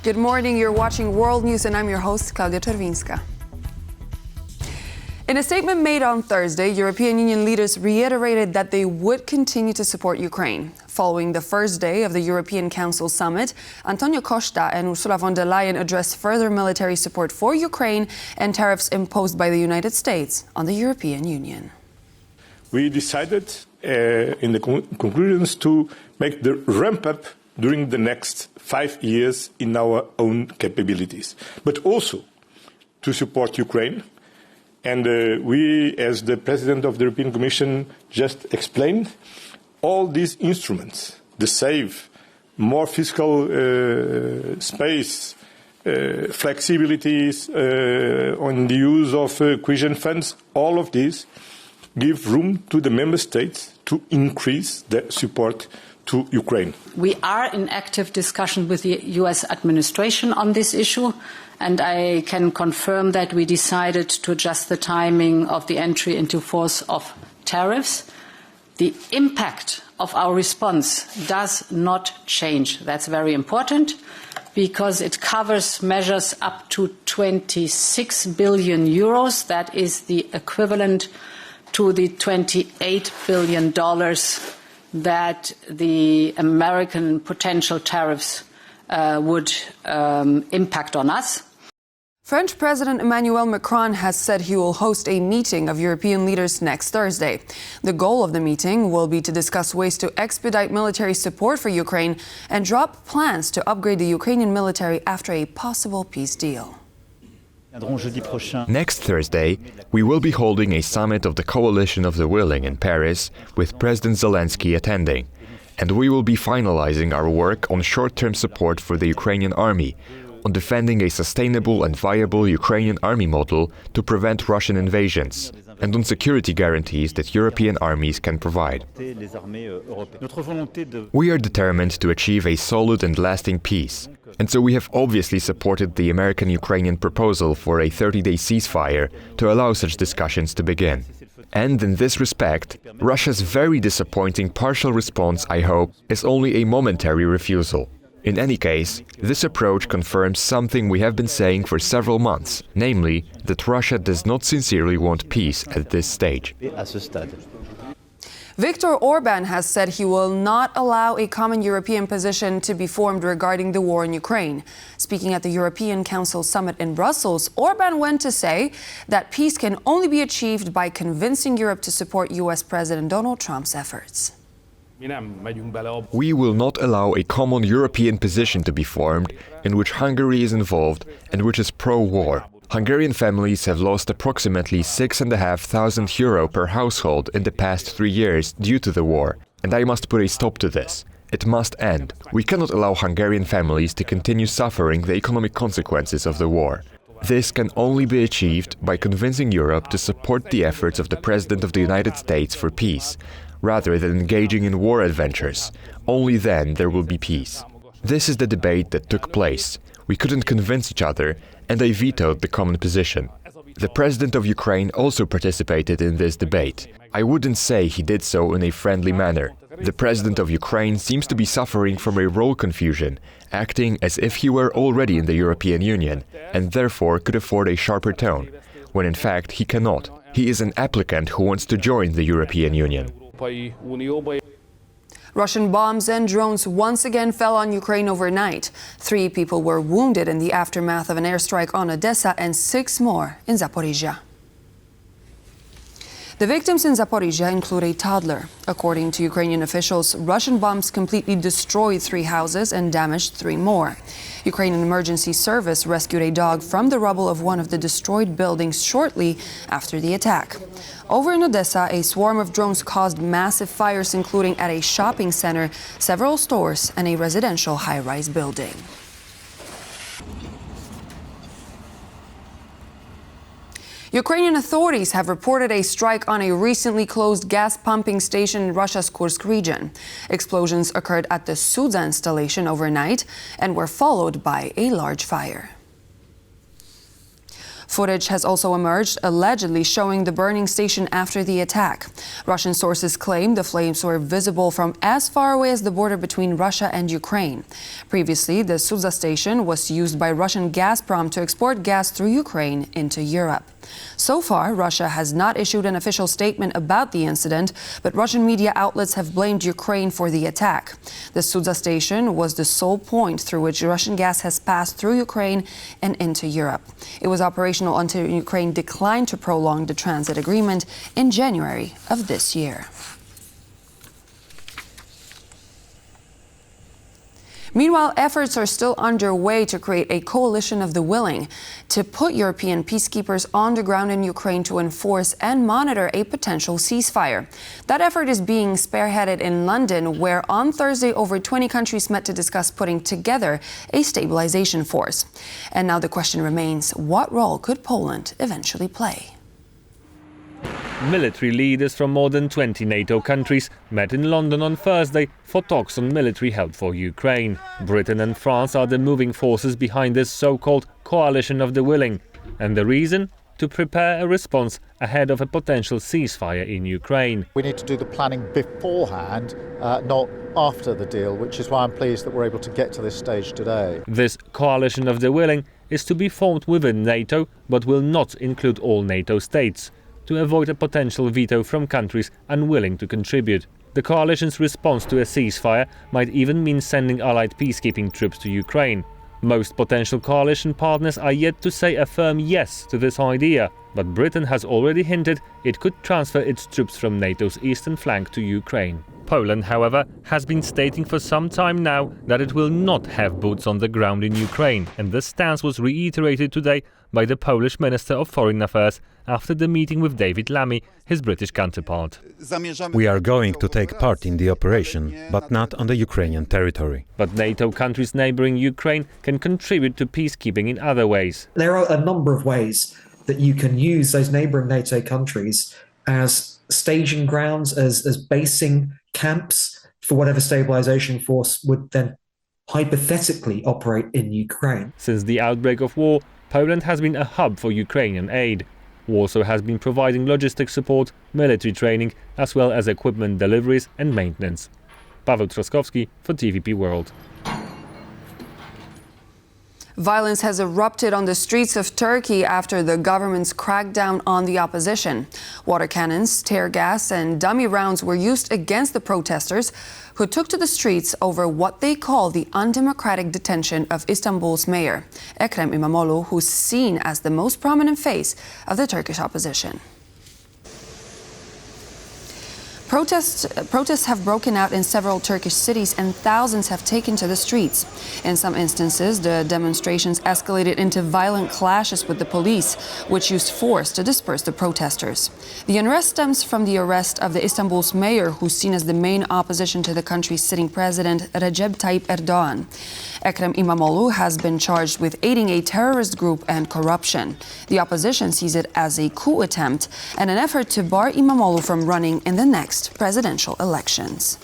Good morning, you're watching World News and I'm your host, Klaudia Czerwińska. In a statement made on Thursday, European Union leaders reiterated that they would continue to support Ukraine. Following the first day of the European Council summit, Antonio Costa and Ursula von der Leyen addressed further military support for Ukraine and tariffs imposed by the United States on the European Union. We decided in the conclusions to make the ramp up during the next 5 years in our own capabilities, but also to support Ukraine. And we, as the President of the European Commission just explained, all these instruments, the SAVE, more fiscal space, flexibilities on the use of cohesion funds, all of these give room to the member states to increase their support to Ukraine. We are in active discussion with the US administration on this issue, and I can confirm that we decided to adjust the timing of the entry into force of tariffs. The impact of our response does not change. That's very important because it covers measures up to 26 billion euros. That is the equivalent to the $28 billion that the American potential tariffs would impact on us. French President Emmanuel Macron has said he will host a meeting of European leaders next Thursday. The goal of the meeting will be to discuss ways to expedite military support for Ukraine and drop plans to upgrade the Ukrainian military after a possible peace deal. Next Thursday, we will be holding a summit of the Coalition of the Willing in Paris, with President Zelensky attending. And we will be finalizing our work on short-term support for the Ukrainian army, on defending a sustainable and viable Ukrainian army model to prevent Russian invasions, and on security guarantees that European armies can provide. We are determined to achieve a solid and lasting peace, and so we have obviously supported the American-Ukrainian proposal for a 30-day ceasefire to allow such discussions to begin. And in this respect, Russia's very disappointing partial response, I hope, is only a momentary refusal. In any case, this approach confirms something we have been saying for several months, namely, that Russia does not sincerely want peace at this stage. Viktor Orbán has said he will not allow a common European position to be formed regarding the war in Ukraine. Speaking at the European Council summit in Brussels, Orbán went to say that peace can only be achieved by convincing Europe to support US President Donald Trump's efforts. We will not allow a common European position to be formed in which Hungary is involved and which is pro-war. Hungarian families have lost approximately €6,500 per household in the past 3 years due to the war, and I must put a stop to this. It must end. We cannot allow Hungarian families to continue suffering the economic consequences of the war. This can only be achieved by convincing Europe to support the efforts of the President of the United States for peace, rather than engaging in war adventures. Only then there will be peace. This is the debate that took place. We couldn't convince each other, and I vetoed the common position. The President of Ukraine also participated in this debate. I wouldn't say he did so in a friendly manner. The President of Ukraine seems to be suffering from a role confusion, acting as if he were already in the European Union, and therefore could afford a sharper tone, when in fact he cannot. He is an applicant who wants to join the European Union. Russian bombs and drones once again fell on Ukraine overnight. 3 people were wounded in the aftermath of an airstrike on Odessa and 6 more in Zaporizhia. The victims in Zaporizhia include a toddler. According to Ukrainian officials, Russian bombs completely destroyed 3 houses and damaged 3 more. Ukrainian Emergency Service rescued a dog from the rubble of one of the destroyed buildings shortly after the attack. Over in Odessa, a swarm of drones caused massive fires, including at a shopping center, several stores, and a residential high-rise building. Ukrainian authorities have reported a strike on a recently closed gas pumping station in Russia's Kursk region. Explosions occurred at the Sudza installation overnight and were followed by a large fire. Footage has also emerged, allegedly showing the burning station after the attack. Russian sources claim the flames were visible from as far away as the border between Russia and Ukraine. Previously, the Suza station was used by Russian Gazprom to export gas through Ukraine into Europe. So far, Russia has not issued an official statement about the incident, but Russian media outlets have blamed Ukraine for the attack. The Suza station was the sole point through which Russian gas has passed through Ukraine and into Europe. It was operational until Ukraine declined to prolong the transit agreement in January of this year. Meanwhile, efforts are still underway to create a coalition of the willing to put European peacekeepers on the ground in Ukraine to enforce and monitor a potential ceasefire. That effort is being spearheaded in London, where on Thursday over 20 countries met to discuss putting together a stabilization force. And now the question remains, what role could Poland eventually play? Military leaders from more than 20 NATO countries met in London on Thursday for talks on military help for Ukraine. Britain and France are the moving forces behind this so-called coalition of the willing. And the reason? To prepare a response ahead of a potential ceasefire in Ukraine. We need to do the planning beforehand, not after the deal, which is why I'm pleased that we're able to get to this stage today. This coalition of the willing is to be formed within NATO, but will not include all NATO states, to avoid a potential veto from countries unwilling to contribute. The coalition's response to a ceasefire might even mean sending allied peacekeeping troops to Ukraine. Most potential coalition partners are yet to say a firm yes to this idea, but Britain has already hinted it could transfer its troops from NATO's eastern flank to Ukraine. Poland, however, has been stating for some time now that it will not have boots on the ground in Ukraine, and this stance was reiterated today by the Polish Minister of Foreign Affairs after the meeting with David Lammy, his British counterpart. We are going to take part in the operation, but not on the Ukrainian territory. But NATO countries neighboring Ukraine can contribute to peacekeeping in other ways. There are a number of ways that you can use those neighboring NATO countries as staging grounds, as basing camps for whatever stabilization force would then hypothetically operate in Ukraine. Since the outbreak of war, Poland has been a hub for Ukrainian aid. Warsaw has been providing logistic support, military training, as well as equipment deliveries and maintenance. Paweł Troskowski for TVP World. Violence has erupted on the streets of Turkey after the government's crackdown on the opposition. Water cannons, tear gas and dummy rounds were used against the protesters who took to the streets over what they call the undemocratic detention of Istanbul's mayor, Ekrem İmamoğlu, who's seen as the most prominent face of the Turkish opposition. Protests have broken out in several Turkish cities and thousands have taken to the streets. In some instances, the demonstrations escalated into violent clashes with the police, which used force to disperse the protesters. The unrest stems from the arrest of the Istanbul's mayor, who's seen as the main opposition to the country's sitting president, Recep Tayyip Erdogan. Ekrem İmamoğlu has been charged with aiding a terrorist group and corruption. The opposition sees it as a coup attempt and an effort to bar İmamoğlu from running in the next presidential elections.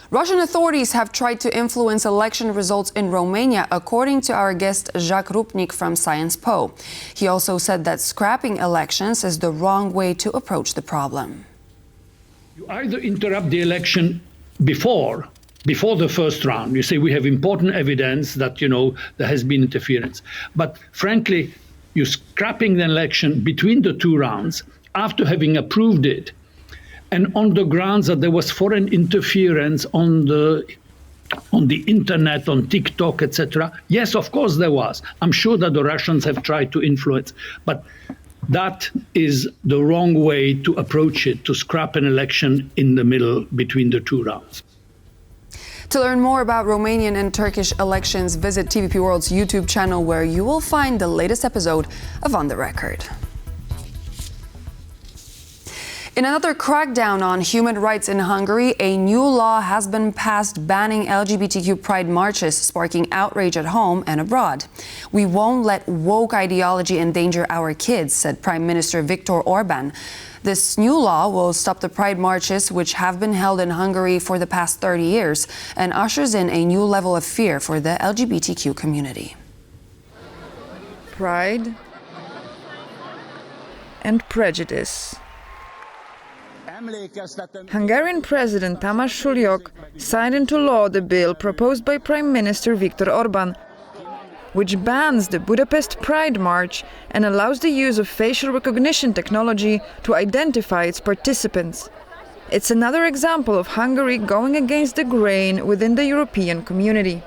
Russian authorities have tried to influence election results in Romania, according to our guest Jacques Rupnik from Science Po. He also said that scrapping elections is the wrong way to approach the problem. You either interrupt the election before the first round. You say we have important evidence that, there has been interference. But frankly, you're scrapping the election between the two rounds after having approved it, and on the grounds that there was foreign interference on the internet, on TikTok, etc. Yes, of course there was. I'm sure that the Russians have tried to influence, but that is the wrong way to approach it, to scrap an election in the middle between the two rounds. To learn more about Romanian and Turkish elections, visit TVP World's YouTube channel, where you will find the latest episode of On the Record. In another crackdown on human rights in Hungary, a new law has been passed banning LGBTQ pride marches, sparking outrage at home and abroad. "We won't let woke ideology endanger our kids," said Prime Minister Viktor Orbán. This new law will stop the pride marches, which have been held in Hungary for the past 30 years, and ushers in a new level of fear for the LGBTQ community. Pride and prejudice. Hungarian President Tamás Sulyok signed into law the bill proposed by Prime Minister Viktor Orbán, which bans the Budapest Pride March and allows the use of facial recognition technology to identify its participants. It's another example of Hungary going against the grain within the European community.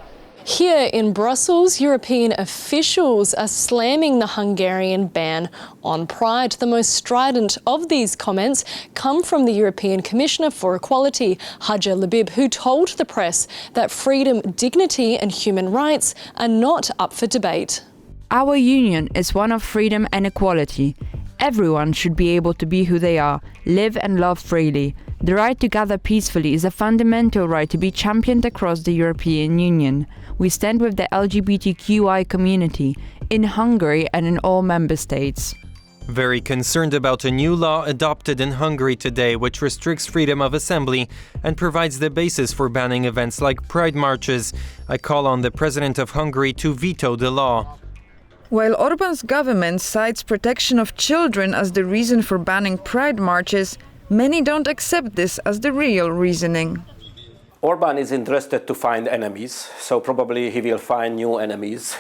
Here in Brussels, European officials are slamming the Hungarian ban on pride. The most strident of these comments come from the European Commissioner for Equality, Haja Labib, who told the press that freedom, dignity and human rights are not up for debate. Our union is one of freedom and equality. Everyone should be able to be who they are, live and love freely. The right to gather peacefully is a fundamental right to be championed across the European Union. We stand with the LGBTQI community in Hungary and in all member states. Very concerned about a new law adopted in Hungary today, which restricts freedom of assembly and provides the basis for banning events like pride marches. I call on the President of Hungary to veto the law. While Orbán's government cites protection of children as the reason for banning pride marches, many don't accept this as the real reasoning. Orban is interested to find enemies, so probably he will find new enemies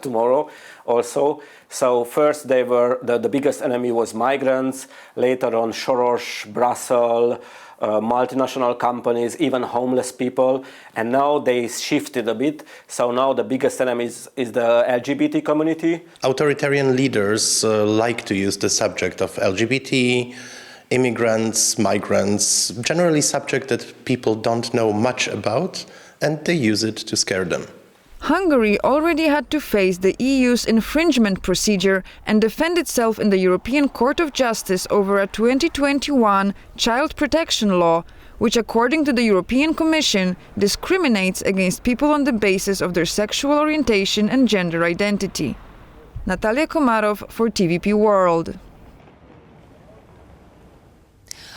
tomorrow also. So first the biggest enemy was migrants, later on Soros, Brussels, multinational companies, even homeless people, and now they shifted a bit. So now the biggest enemy is the LGBT community. Authoritarian leaders like to use the subject of LGBT, immigrants, migrants, generally subject that people don't know much about, and they use it to scare them. Hungary already had to face the EU's infringement procedure and defend itself in the European Court of Justice over a 2021 child protection law, which, according to the European Commission, discriminates against people on the basis of their sexual orientation and gender identity. Natalia Komarov for TVP World.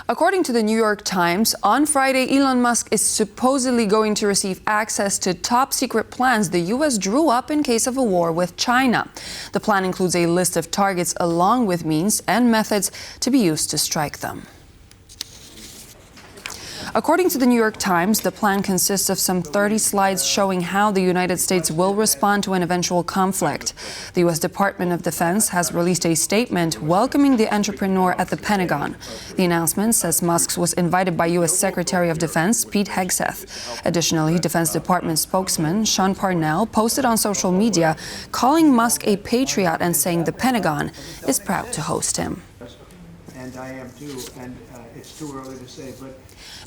According to the New York Times, on Friday, Elon Musk is supposedly going to receive access to top-secret plans the U.S. drew up in case of a war with China. The plan includes a list of targets along with means and methods to be used to strike them. According to the New York Times, the plan consists of some 30 slides showing how the United States will respond to an eventual conflict. The U.S. Department of Defense has released a statement welcoming the entrepreneur at the Pentagon. The announcement says Musk was invited by U.S. Secretary of Defense Pete Hegseth. Additionally, Defense Department spokesman Sean Parnell posted on social media calling Musk a patriot and saying the Pentagon is proud to host him. And I am too, and it's too early to say, but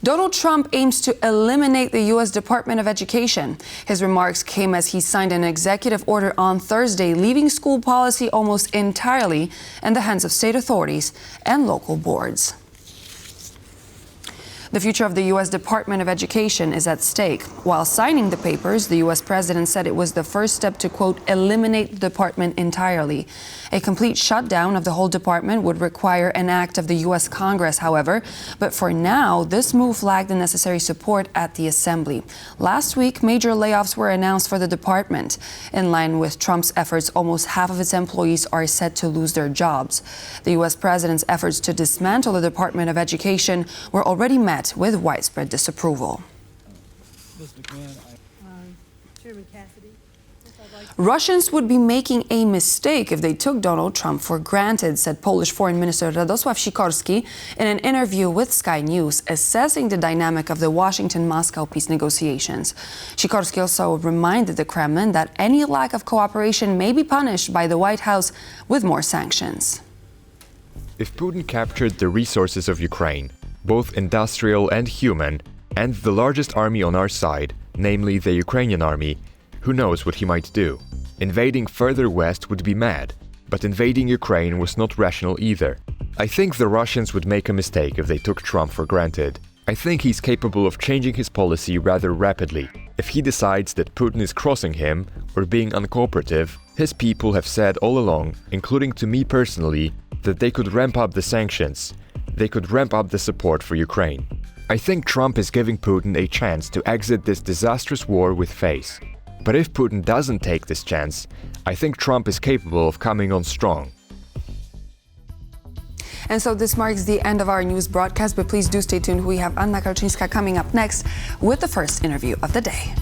Donald Trump aims to eliminate the U.S. Department of Education. His remarks came as he signed an executive order on Thursday, leaving school policy almost entirely in the hands of state authorities and local boards. The future of the U.S. Department of Education is at stake. While signing the papers, the U.S. president said it was the first step to, quote, eliminate the department entirely. A complete shutdown of the whole department would require an act of the U.S. Congress, however. But for now, this move lacked the necessary support at the Assembly. Last week, major layoffs were announced for the department. In line with Trump's efforts, almost half of its employees are set to lose their jobs. The U.S. president's efforts to dismantle the Department of Education were already met with widespread disapproval. Russians would be making a mistake if they took Donald Trump for granted, said Polish Foreign Minister Radosław Sikorski in an interview with Sky News, assessing the dynamic of the Washington-Moscow peace negotiations. Sikorski also reminded the Kremlin that any lack of cooperation may be punished by the White House with more sanctions. If Putin captured the resources of Ukraine, both industrial and human, and the largest army on our side, namely the Ukrainian army, who knows what he might do? Invading further west would be mad, but invading Ukraine was not rational either. I think the Russians would make a mistake if they took Trump for granted. I think he's capable of changing his policy rather rapidly. If he decides that Putin is crossing him or being uncooperative, his people have said all along, including to me personally, that they could ramp up the sanctions. They could ramp up the support for Ukraine. I think Trump is giving Putin a chance to exit this disastrous war with face. But if Putin doesn't take this chance, I think Trump is capable of coming on strong. And so this marks the end of our news broadcast, but please do stay tuned. We have Anna Kalczynska coming up next with the first interview of the day.